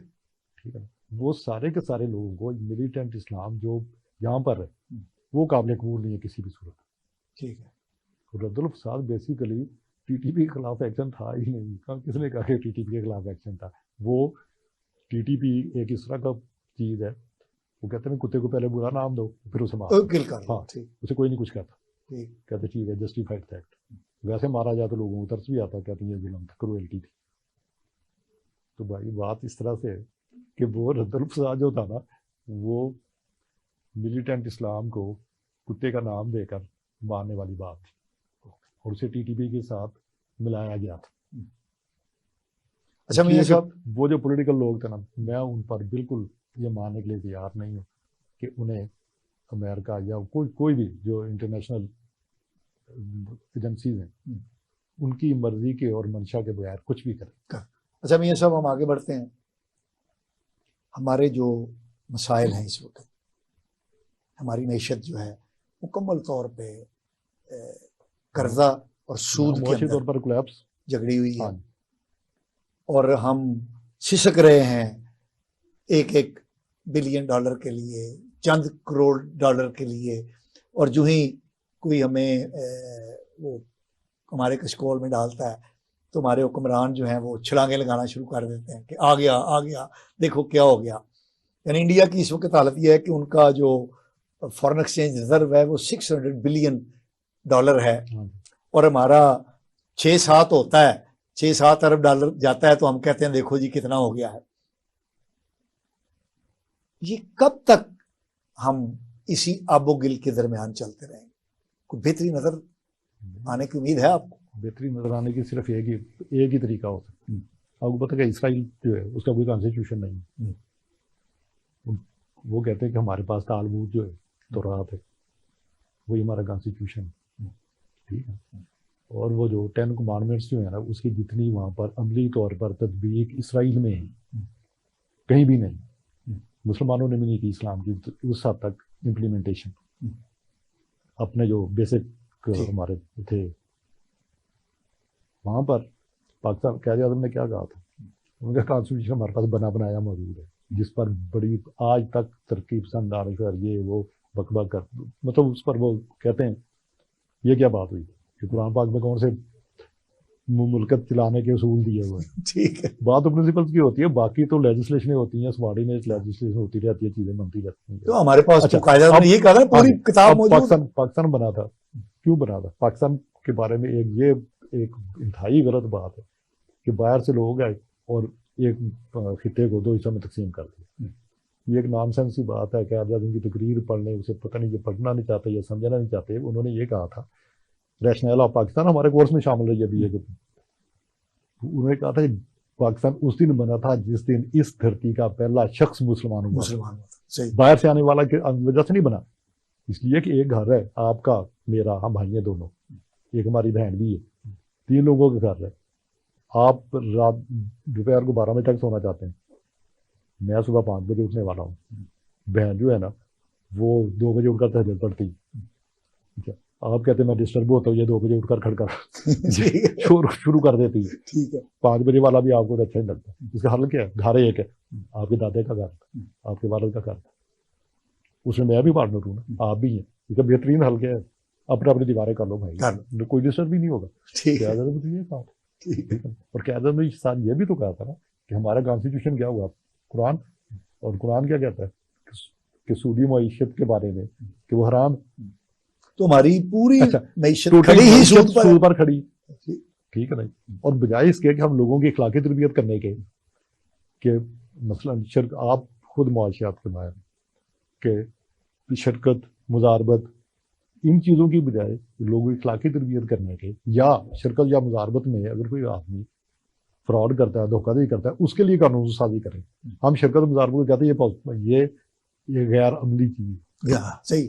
ٹھیک ہے نا. وہ سارے کے سارے لوگوں کو ملیٹنٹ اسلام جو یہاں پر ہے وہ قابل قبول نہیں ہے کسی بھی صورت. ٹھک ہے. رد الفساد بیسیکلی ٹی ٹی پی کے خلاف ایکشن تھا ہی نہیں. کس نے کہا کہ ٹی ٹی پی کے خلاف ایکشن تھا؟ وہ ٹی ٹی پی ایک اس طرح کا چیز ہے، وہ کہتے ہیں کتے کو پہلے برا نام دو پھر اسے مارو. ہاں، اسے کوئی نہیں کچھ کہتا، کہتے ٹھیک ہے جسٹیفائڈ فیکٹ. ویسے مارا جائے تو لوگوں کو ترس بھی آتا، کہتے ہیں یہ ظلم تھا، کروئلٹی تھی. تو بھائی بات اس طرح سے کہ وہ رد الفساد جو تھا نا، وہ ملیٹنٹ اسلام کو کتے کا نام دے کر مارنے والی بات تھی، اور اسے ٹی ٹی پی کے ساتھ ملایا گیا تھا. اچھا میاں صاحب، وہ جو پولیٹیکل لوگ تھے نا، میں ان پر بالکل یہ ماننے کے لیے تیار نہیں ہوں کہ انہیں امریکہ یا کوئی بھی جو انٹرنیشنل ایجنسیز ہیں ان کی مرضی کے اور منشا کے بغیر کچھ بھی کریں. اچھا میاں صاحب، ہم آگے بڑھتے ہیں. ہمارے جو مسائل ہیں اس وقت، ہماری معیشت جو ہے مکمل طور پہ قرضہ اور سود کے معاشی طور پر کولیپس جھگڑی ہوئی ہے، اور ہم سسک رہے ہیں $1 بلین کے لیے، چند کروڑ ڈالر کے لیے. اور جو ہی کوئی ہمیں وہ ہمارے کشکول میں ڈالتا ہے تو ہمارے حکمران جو ہیں وہ چھلانگیں لگانا شروع کر دیتے ہیں کہ آ گیا دیکھو کیا ہو گیا. یعنی انڈیا کی اس وقت حالت یہ ہے کہ ان کا جو فارن ایکسچینج ریزرو ہے وہ $600 بلین ہے، اور ہمارا 6-7 ہوتا ہے، 6-7 ارب ڈالر جاتا ہے، تو ہم کہتے ہیں دیکھو جی کتنا ہو گیا ہے. یہ کب تک ہم اسی آب و گل کے درمیان چلتے رہیں گے؟ کوئی بہتری نظر آنے کی امید ہے آپ کو؟ بہتری نظر آنے کی صرف ایک ہی طریقہ ہو سکتا ہے. آپ کو پتہ ہے کہ اسرائیل جو ہے اس کا کوئی کانسٹیٹیوشن نہیں ہے. وہ کہتے ہیں کہ ہمارے پاس تالمود جو ہے تورات ہے، وہی ہمارا کانسٹیٹیوشن ہے. ٹھیک ہے. اور وہ جو 10 کمانڈمنٹس جو ہیں نا، اس کی جتنی وہاں پر عملی طور پر تطبیق اسرائیل میں ہے، کہیں بھی نہیں. مسلمانوں نے بھی نہیں کی اسلام کی اس حد تک امپلیمنٹیشن. اپنے جو بیسک ہمارے تھے وہاں پر، پاکستان قائد اعظم نے کیا کہا تھا، ان کا کانسٹیٹیوشن ہمارے پاس بنا بنایا موجود ہے، جس پر بڑی آج تک ترکیب سند دانش اور یہ وہ بک بک کر، مطلب اس پر وہ کہتے ہیں یہ کیا بات ہوئی کہ قرآن پاک میں کون سے ملکت چلانے کے اصول دیے ہوئے ہیں. ٹھیک ہے. بات تو پرنسپلس کی ہوتی ہے، باقی تو لیجسلیشنیں ہوتی ہیں، سبارڈینیٹ لیجسلیشن ہوتی رہتی ہے، چیزیں بنتی رہتی ہیں. تو ہمارے پاس تو قائد اعظم نے یہ کہا نا پوری کتاب موجود. پاکستان بنا تھا، کیوں بنا تھا؟ پاکستان کے بارے میں ایک انتہائی غلط بات ہے کہ باہر سے لوگ آئے اور ایک خطے کو 2 حصوں میں تقسیم کر دیا. یہ ایک نان سینس کی بات ہے کہ آپ جب ان کی تقریر پڑھ لیں، اسے پتہ نہیں، یہ پڑھنا نہیں چاہتے یا سمجھنا نہیں چاہتے. انہوں نے یہ کہا تھا، ریشنل آف پاکستان ہمارے کورس میں شامل رہی ہے ابھی. انہوں نے کہا تھا کہ پاکستان اس دن بنا تھا جس دن اس دھرتی کا پہلا شخص مسلمان ہوا. باہر سے آنے والا کی وجہ سے نہیں بنا، اس لیے کہ ایک گھر ہے آپ کا، میرا، ہم بھائی ہیں دونوں، ایک ہماری بہن بھی ہے، 3 لوگوں کا گھر ہے. آپ رات دوپہر کو 12 بجے تک سونا چاہتے ہیں، میں صبح 5 بجے اٹھنے والا ہوں. بہن جو ہے نا وہ 2 بجے اٹھ کر تہجد پڑھتی. آپ کہتے ہیں میں ڈسٹرب ہوتا ہوں، یہ 2 بجے اٹھ کر کھڑکا شروع کر دیتی ہے. 5 بجے والا بھی آپ کو اچھا نہیں لگتا. اس کا حل کیا ہے؟ گھر ایک ہے، آپ کے دادے کا گھر تھا، آپ کے والد کا گھر تھا، اس میں بھی پارٹنر ہوں نا، آپ بھی ہیں، اس کا بہترین حل کیا ہے، اپنے اپنی دیواریں کر لو بھائی، کوئی ڈسٹرب بھی نہیں ہوگا. قیادت میں تو یہ بات ٹھیک ہے. اور قیادت میں ساتھ یہ بھی تو کہا تھا نا کہ ہمارا کانسٹیٹیوشن کیا ہوا، قرآن، اور قرآن کیا کہتا ہے کہ سودی معیشت کے بارے میں کہ وہ حرام. تو ہماری پوری معیشت سود پر کھڑی، ٹھیک ہے نا. اور بجائے اس کے کہ ہم لوگوں کی اخلاقی تربیت کرنے کے کہ مثلا شرک، آپ خود معاشیات کے ماہر کہ شرکت، مزاربت، ان چیزوں کی بجائے لوگوں کی اخلاقی تربیت کرنے کے، یا شرکت یا مزاربت میں اگر کوئی آدمی فراڈ کرتا ہے، دھوکہ دہی کرتا ہے، اس کے لیے قانون سازی کریں. ہم شرکت مزاربت کو کہتے ہیں یہ غیر عملی چیز، صحیح،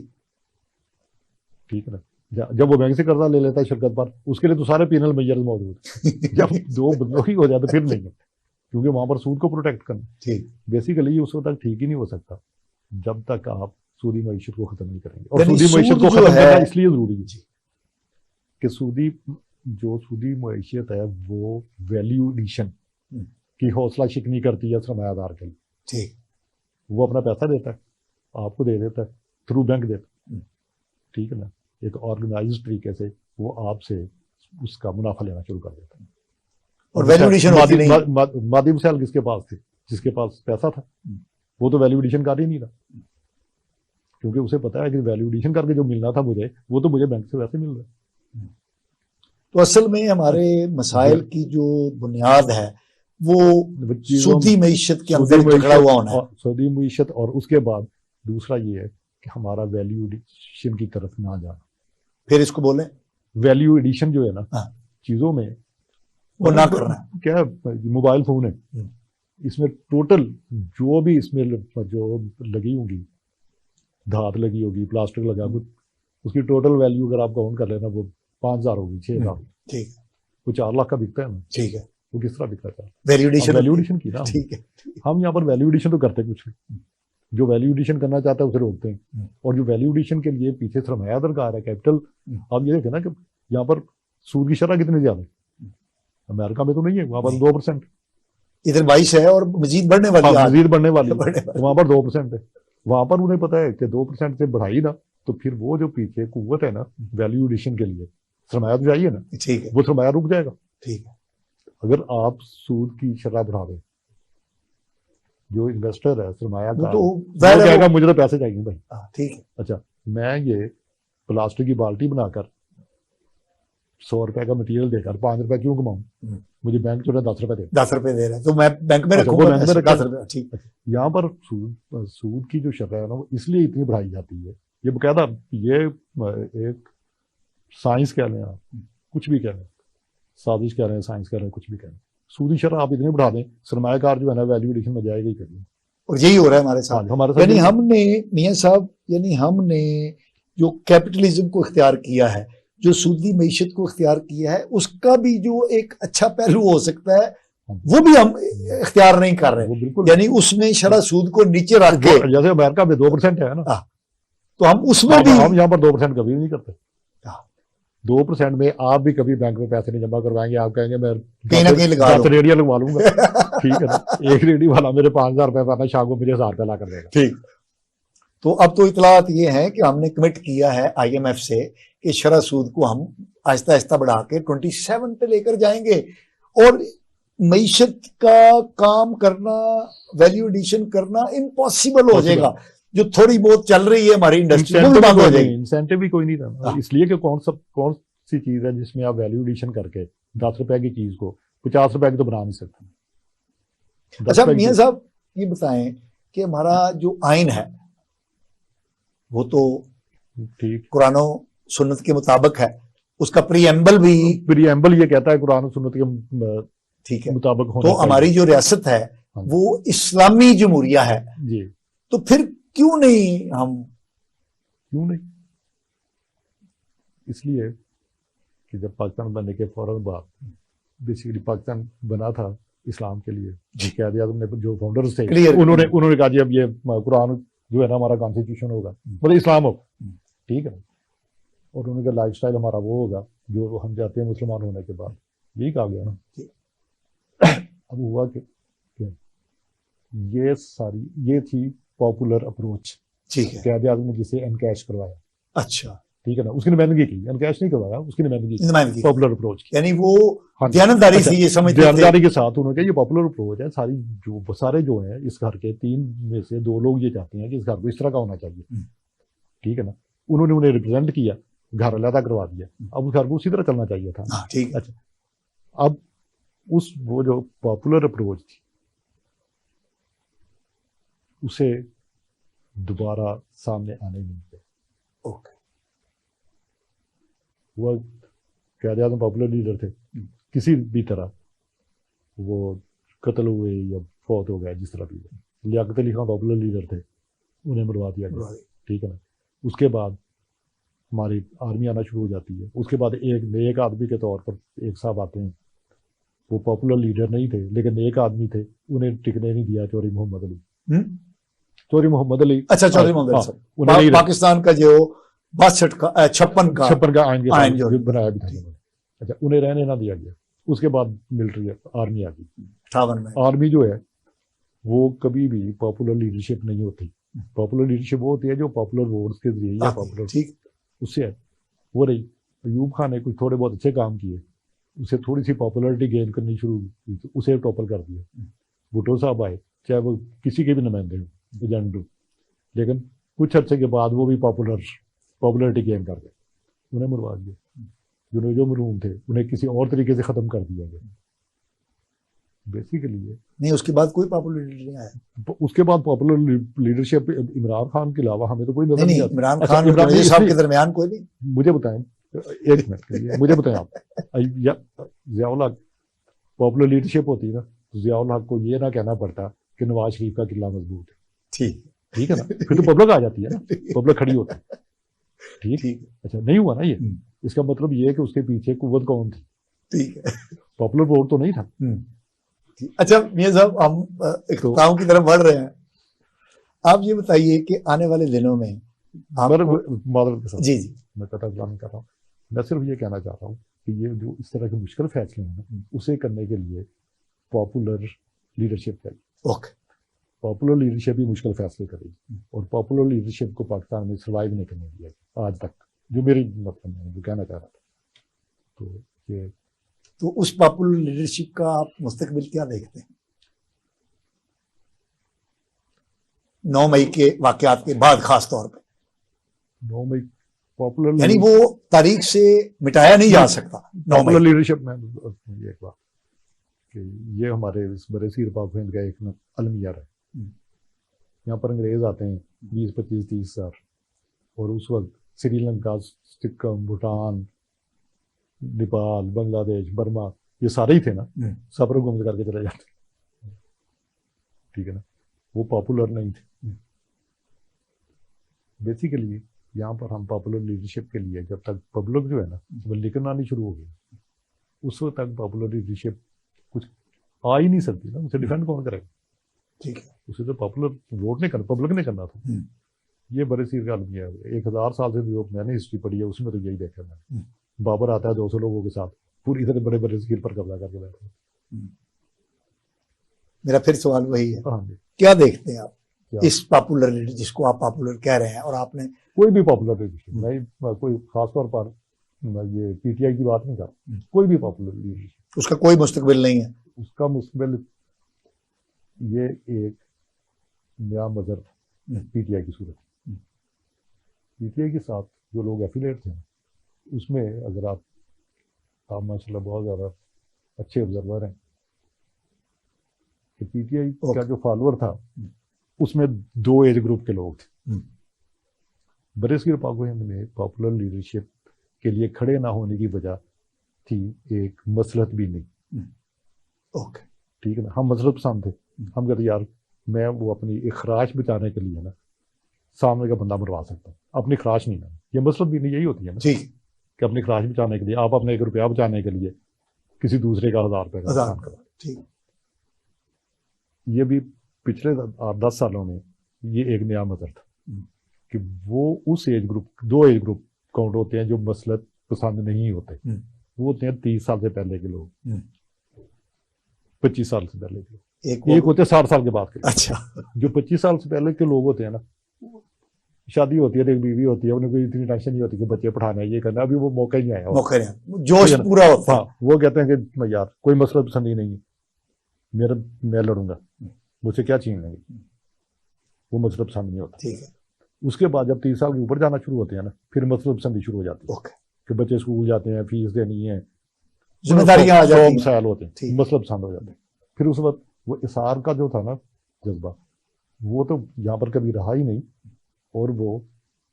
ٹھیک ہے نا. جب وہ بینک سے قرضہ لے لیتا ہے شرکت پر، اس کے لیے تو سارے پینل میجرز موجود ہیں. جب دو بندوں ہی ہو جائے تو پھر نہیں ہے، کیونکہ وہاں پر سود کو پروٹیکٹ کرنا بیسیکلی اس وقت تک ٹھیک ہی نہیں ہو سکتا جب تک آپ سودی معیشت کو ختم نہیں کریں گے. اور سودی معیشت کو ختم کرنا اس لیے ضروری ہے کہ سودی معیشت ہے وہ ویلیو ایڈیشن کی حوصلہ شکنی کرتی ہے سرمایہ دار کے لیے. وہ اپنا پیسہ دیتا ہے، آپ کو دے دیتا ہے تھرو بینک دیتا ہے، ٹھیک ہے نا. ایک آرگنائزڈ طریقے سے وہ آپ سے اس کا منافع لینا شروع کر دیتا ہے. اور ویلیو ایڈیشن مادی مسائل کس کے پاس تھے؟ جس کے پاس پیسہ تھا وہ تو ویلیو ایڈیشن کر ہی نہیں رہا، کیونکہ اسے پتا ہے کہ ویلیو ایڈیشن کر کے جو ملنا تھا مجھے، وہ تو مجھے بینک سے ویسے مل رہا ہے. تو اصل میں ہمارے مسائل کی جو بنیاد ہے وہ سودی معیشت کے اندر جکڑا ہوا ہونا ہے. سودی معیشت، اور اس کے بعد دوسرا یہ ہے کہ ہمارا ویلیو ایڈیشن کی طرف نہ جانا. پھر اس کو بولیں ویلیو ایڈیشن جو ہے نا چیزوں میں، وہ نہ کرنا. کیا موبائل فون ہے، اس میں ٹوٹل جو بھی اس میں جو لگی ہوں گی، دھات لگی ہوگی، پلاسٹک لگا، اس کی ٹوٹل ویلیو اگر آپ کاؤنٹ کر لینا وہ 5,000 ہوگی، 6,000، ٹھیک، وہ 4 لاکھ کا بکتا ہے نا، ٹھیک ہے. وہ کس طرح بکتا ہے؟ ویلیو ایڈیشن کی نا. ٹھیک ہے. ہم یہاں پر ویلیو ایڈیشن تو کرتے کچھ نہیں، جو ویلیو ایڈیشن کرنا چاہتا ہے اسے روکتے ہیں. اور جو ویلیو ایڈیشن کے لیے پیچھے سرمایہ درکار ہے، کیپٹل، آپ یہ دیکھیں نا کہ یہاں پر سود کی شرح کتنی زیادہ ہے. امریکہ میں تو نہیں ہے، وہاں پر 2%، ادھر 22 ہے اور مزید بڑھنے والی ہے، مزید بڑھنے والی ہے، وہاں پر 2% ہے. وہاں پر انہیں پتا ہے کہ 2% سے بڑھائی نا تو پھر وہ جو پیچھے قوت ہے نا ویلیو ایڈیشن کے لیے، سرمایہ تو چاہیے نا، ٹھیک ہے، وہ سرمایہ رک جائے گا. ٹھیک ہے. اگر آپ سود کی شرح بڑھا دیں، جو انویسٹر ہے، سرمایہ کار، وہ کہے گا مجھے تو پیسے چاہیے بھائی. ٹھیک ہے. اچھا، میں یہ پلاسٹک کی بالٹی بنا کر 100 روپے کا مٹیریل دے کر 5 روپے کیوں کماؤں؟ مجھے بینک جو ہے 10 روپے دے، 10 روپے دے رہے ہیں تو میں بینک میں رکھوں گا 10 روپے. ٹھیک ہے. یہاں پر سود کی جو شرح ہے نا وہ اس لیے اتنی بڑھائی جاتی ہے، یہ باقاعدہ یہ ایک سائنس کہہ لیں، آپ کچھ بھی کہہ لیں، سازش کہہ رہے ہیں، سائنس کہہ رہے ہیں، کچھ بھی کہہ لیں، سودی شرح آپ اتنی بڑھا دیں سرمایہ کار جو ہے نا ویلیو ایڈیشن میں جائے گا ہی کریں. اور یہی ہو رہا ہے ہمارے ساتھ. یعنی ہم نے میاں صاحب، یعنی ہم نے جو کیپٹلزم کو اختیار کیا ہے، جو سودی معیشت کو اختیار کیا ہے، اس کا بھی جو ایک اچھا پہلو ہو سکتا ہے وہ بھی ہم اختیار نہیں کر رہے. یعنی اس میں شرح سود کو نیچے رکھ کے، جیسے امریکہ میں 2% ہے نا، تو ہم اس میں بھی، ہم یہاں پر 2% کبھی نہیں کرتے. 2% میں آپ بھی کبھی بینک میں پیسے نہیں جمع کروائیں گے، آپ کہیں گے میں کہیں نہ کہیں لگا 10 ریڑیاں لگوا لوں گا. ٹھیک ہے نا، ایک ریڑھی والا میرے 5,000 روپے پاتا، شام کو مجھے 1,000 روپے لا کر دے گا. ٹھیک. تو اب تو اطلاعات یہ ہیں کہ ہم نے کمٹ کیا ہے IMF سے کہ شرح سود کو ہم آہستہ آہستہ بڑھا کے 27 پہ لے کر جائیں گے، اور معیشت کا کام کرنا، ویلیو ایڈیشن کرنا امپاسبل ہو جائے گا. جو تھوڑی بہت چل رہی ہے ہماری انڈسٹری وہ بھی بند ہو جائے گی. انسینٹیو بھی کوئی نہیں رہنا، اس لیے کہ کون سی چیز ہے جس میں آپ ویلیو ایڈیشن کر کے 10 روپے کی چیز کو 50 روپے کی تو بنا نہیں سکتے. اچھا میاں صاحب یہ بتائیں کہ ہمارا جو آئین ہے وہ تو ٹھیک قرآن و سنت کے مطابق ہے، اس کا پری ایمبل یہ کہتا ہے قرآن و سنت کے ٹھیک ہے مطابق ہونا تو ہماری جو ریاست ہے وہ اسلامی جمہوریہ ہے. جی، تو پھر کیوں نہیں اس لیے کہ جب پاکستان بننے کے فوراً بعد بیسیکلی پاکستان بنا تھا اسلام کے لیے، قائد اعظم نے جو فاؤنڈرز تھے انہوں نے کہا جی اب یہ قرآن جو ہے نا ہمارا کانسٹیٹیوشن ہوگا، مطلب اسلام ہوگا، ٹھیک ہے. اور انہوں نے کہا لائف سٹائل ہمارا وہ ہوگا جو ہم چاہتے ہیں مسلمان ہونے کے بعد. یہی کہا گیا نا. اب ہوا کہ یہ تھی پاپولر اپروچ. ٹھیک ہے. قائد اعظم نے جسے انکیش کروایا. اچھا. ٹھیک ہے نا, اس کی نمائندگی کی, انکیش نہیں کروایا, اس کی نمائندگی پاپولر اپروچ کی. یعنی وہ دیانتداری تھی, یہ سمجھتے تھے دیانتداری کے ساتھ انہوں نے کہا یہ پاپولر اپروچ ہے. سارے جو ہیں اس گھر کے 3 میں سے 2 لوگ یہ چاہتے ہیں کہ اس گھر کو اس طرح کا ہونا چاہیے. ٹھیک ہے نا, انہوں نے انہیں ریپرزینٹ کیا, گھر علیحدہ کروا دیا. اب اس گھر کو اسی طرح چلنا چاہیے تھا. ٹھیک. اچھا, اب وہ جو پاپولر اپروچ تھی اسے دوبارہ سامنے آنے نہیں دیا. اوکے. وہ قائد اعظم پاپولر لیڈر تھے, کسی بھی طرح وہ قتل ہوئے یا فوت ہو گئے جس طرح بھی. لیاقت علی خان پاپولر لیڈر تھے, انہیں مروا دیا گیا. ٹھیک ہے نا. اس کے بعد ہماری آرمی آنا شروع ہو جاتی ہے. اس کے بعد ایک نیک آدمی کے طور پر ایک صاحب آتے ہیں, وہ پاپولر لیڈر نہیں تھے لیکن نیک آدمی تھے, انہیں ٹکنے نہیں دیا. چوری محمد علی. اچھا, چودھری محمد علی پاکستان کا جو 56 کا آئین جو بنایا بھی تھا. اچھا, انہیں رہنے نہ دیا گیا. اس کے بعد ملٹری آرمی آ گئی. 58 میں آرمی جو ہے وہ کبھی بھی پاپولر لیڈرشپ نہیں ہوتی. پاپولر لیڈرشپ وہ ہوتی ہے جو پاپولر ووٹس کے ذریعے یا پاپولر اس سے ہے وہ رہی. ایوب خان نے کچھ تھوڑے بہت اچھے کام کیے, اسے تھوڑی سی پاپولرٹی گین کرنی شروع کی, اسے ٹاپل کر دیا. بھٹو صاحب آئے, چاہے وہ کسی کے بھی نمائندے ہوں, ایجنٹ ہوں, لیکن کچھ عرصے کے بعد وہ بھی پاپولرٹی گین کر گئے, انہیں مروا دیا. جو مرحوم تھے انہیں کسی اور طریقے سے ختم کر دیا گیا. بیسیکلی نہیں, اس کے بعد کوئی پاپولر لیڈر نہیں آیا. اس کے بعد پاپولر لیڈرشپ عمران خان کے علاوہ ہمیں تو کوئی نظر نہیں آتا. عمران خان اور نذیر صاحب کے درمیان کوئی نہیں. مجھے بتائیں, ایک منٹ کے لیے مجھے بتائیں آپ, ضیاء الحق پاپولر لیڈرشپ ہوتی ہے نا, ضیاء الحق کو یہ نہ کہنا پڑتا کہ نواز شریف کا قلعہ مضبوط ہے. ٹھیک ہے نا, پھر تو پبلک آ جاتی ہے نا, پبلک کھڑی ہوتی ہے. ٹھیک. اچھا, نہیں ہوا نا یہ. اس کا مطلب یہ ہے کہ اس کے پیچھے قوت کون تھی. ٹھیک ہے, پاپولر ووٹ تو نہیں تھا. اچھا میاں صاحب, ہم اختتام کی طرف بڑھ رہے ہیں. آپ یہ بتائیے کہ آنے والے دنوں میں معذرت کے ساتھ جی میں قطع کلام کر رہا ہوں, میں صرف یہ کہنا چاہ رہا ہوں کہ یہ جو اس طرح کے مشکل فیصلے ہیں نا, اسے کرنے کے لیے پاپولر لیڈرشپ چاہیے. اوکے. پاپولر لیڈرشپ ہی مشکل فیصلے کرے گی, اور پاپولر لیڈرشپ کو پاکستان میں سروائیو نہیں کرنے دیا آج تک, جو میری مطلب ہے جو کہنا چاہ رہا تھا. تو اس پاپولر لیڈرشپ کا آپ مستقبل کیا دیکھتے ہیں 9 مئی کے واقعات کے بعد, خاص طور پہ 9 مئی پاپولر یعنی وہ تاریخ سے مٹایا نہیں جا سکتا. پاپولر لیڈرشپ میں یہ ایک بات کہ یہ ہمارے اس برصغیر پاک و ہند کا ایک المیہ ہے. یہاں پر انگریز آتے ہیں 20, 25, 30 ہزار, اور اس وقت سری لنکا, سکم, بھوٹان, نیپال, بنگلہ دیش, برما, یہ سارے ہی تھے نا, سب پر گمز کر کے چلے جاتے. ٹھیک ہے نا, وہ پاپولر نہیں تھے. بیسیکلی یہاں پر ہم پاپولر لیڈرشپ کے لیے جب تک پبلک جو ہے نا وہ لکھنا نہیں شروع ہو گئی, اس وقت تک پاپولر لیڈرشپ کچھ آ ہی نہیں سکتی نا. اسے ڈیفینڈ کون کرے گا. ٹھیک ہے, اسے تو پاپولر ووٹ نہیں کرنا, پبلک نے کرنا تھا. یہ برصغیر کا المیہ ہے. 1000 سال سے جو میں نے ہسٹری پڑھی ہے اس میں تو یہی دیکھا میں نے. بابر آتا ہے 200 لوگوں کے ساتھ, پوری طرح بڑے برصغیر پر قبضہ کر کے بیٹھا. میرا پھر سوال وہی ہے, کیا دیکھتے ہیں آپ اس پاپولر لیڈر جس کو آپ پاپولر کہہ رہے ہیں, اور آپ نے کوئی بھی پاپولر لیڈرشپ, میں کوئی خاص طور پر یہ پی ٹی آئی کی بات نہیں کر رہا, کوئی بھی پاپولر لیڈرشپ, اس کا کوئی مستقبل نہیں ہے. اس کا مستقبل یہ ایک نیا مظہر پی ٹی آئی کی صورت. پی ٹی آئی کے ساتھ جو لوگ ایفیلیٹ تھے اس میں اگر آپ ماشاء اللہ بہت زیادہ اچھے آبزرور ہیں کہ پی ٹی آئی کا جو فالوور تھا اس میں 2 ایج گروپ کے لوگ تھے. برصغیر پاک و ہند میں پاپولر لیڈرشپ کے لیے کھڑے نہ ہونے کی وجہ تھی ایک مصلحت بھی نہیں. اوکے, ٹھیک ہے نا, ہم مصلحت پسند تھے. ہم کہتے یار میں وہ اپنی ایک خراش بچانے کے لیے نا سامنے کا بندہ مروا سکتا ہوں, اپنی خراش نہیں نا. یہ مصلحت بھی نہیں یہی ہوتی ہے نا کہ اپنی خراش بچانے کے لیے آپ اپنے 1 روپیہ بچانے کے لیے کسی دوسرے کا 1000 روپے کا نقصان کریں. یہ بھی پچھلے 10 سالوں میں یہ ایک نیا مظہر تھا کہ وہ اس age group 2 age group count ہوتے ہیں جو مصلحت پسند نہیں ہوتے. وہ ہوتے ہیں 30 سال سے پہلے کے لوگ, 25 سال سے پہلے کے لوگ. ایک ایک ہوتے ہیں 60 سال کے بعد کے. اچھا جو 25 سال سے پہلے کے لوگ ہوتے ہیں نا, شادی ہوتی ہے, ایک بیوی ہوتی ہے, انہیں کوئی اتنی ٹینشن نہیں ہوتی کہ بچے پڑھانا ہے, یہ کرنا, ابھی وہ موقع ہی نہیں آیا. موقع نہیں, جوش پورا ہوتا ہے. ہاں, وہ کہتے ہیں کہ یار کوئی مسئلہ پسند ہی نہیں ہے, میں لڑوں گا, مجھ سے کیا چھین لیں گے, وہ مسئلہ پسند نہیں ہوتا. ٹھیک ہے. اس کے بعد جب 30 سال کے اوپر جانا شروع ہوتے ہیں نا, پھر مسئلہ پسندی شروع ہو جاتی ہے کہ بچے اسکول جاتے ہیں, فیس دینی ہے, ذمہ داریاں آ جاتی ہیں, مسائل ہوتے ہیں, مسئلہ پسند ہو جاتے ہیں. پھر اس وقت وہ اثار کا جو تھا نا جذبہ, وہ تو یہاں پر کبھی رہا ہی نہیں, اور وہ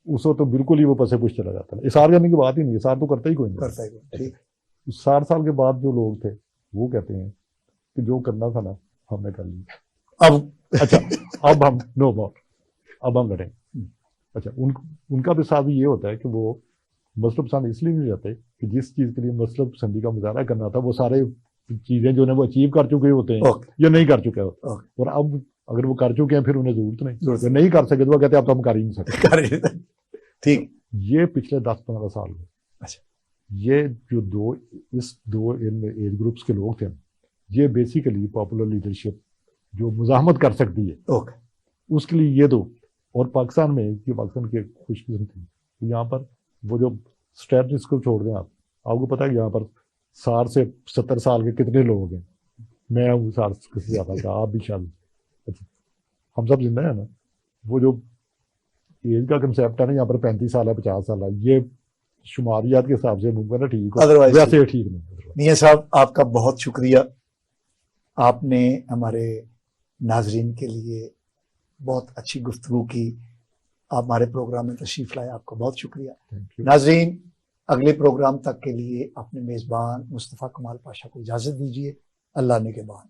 اس وقت تو بالکل ہی وہ پسے پوچھ چلا جاتا ہے. اثار کرنے کی بات ہی نہیں, اثار تو کرتا ہی کوئی نہیں. 60 سال کے بعد جو لوگ تھے وہ کہتے ہیں کہ جو کرنا تھا نا ہم نے کر لیا, اب اچھا اب ہم نو مور, اب ہم لڑیں. اچھا, ان کا بھی ساتھ یہ ہوتا ہے کہ وہ مسئلہ پسند اس لیے نہیں جاتے کہ جس چیز کے لیے مسئلہ پسندی کا مظاہرہ کرنا تھا وہ سارے چیزیں جو ہے وہ اچیو کر چکے ہوتے ہیں یا نہیں کر چکے ہوتے ہیں, اور اب اگر وہ کر چکے ہیں پھر انہیں ضرورت نہیں, نہیں کر سکے تو وہ کہتے ہیں اب تو ہم کر ہی نہیں سکتے. ٹھیک. یہ پچھلے 10-15 سال میں یہ جو دو ایج گروپس کے لوگ تھے, یہ بیسیکلی پاپولر لیڈرشپ جو مزاحمت کر سکتی ہے اس کے لیے یہ دو. اور پاکستان میں یہ پاکستان کی خوش قسمتی تھی, یہاں پر وہ جو اسٹیٹس کو چھوڑ دیں, آپ کو پتا ہے کہ یہاں پر 60 سے 70 سال کے کتنے لوگ ہیں, میں ہوں 60 سے زیادہ کا, آپ بھی شاید, ہم سب زندہ ہیں نا. وہ جو ایج کا کنسیپٹ ہے نا یہاں پر 35 سال ہے, 50 سال ہے, یہ شماریات کے حساب سے ممکن ہے ٹھیک ہو, ویسے ٹھیک نہیں. میاں صاحب آپ کا بہت شکریہ, آپ نے ہمارے ناظرین کے لیے بہت اچھی گفتگو کی, آپ ہمارے پروگرام میں تشریف لائے, آپ کا بہت شکریہ. ناظرین, اگلے پروگرام تک کے لیے اپنے میزبان مصطفیٰ کمال پاشا کو اجازت دیجیے. اللہ نگہبان.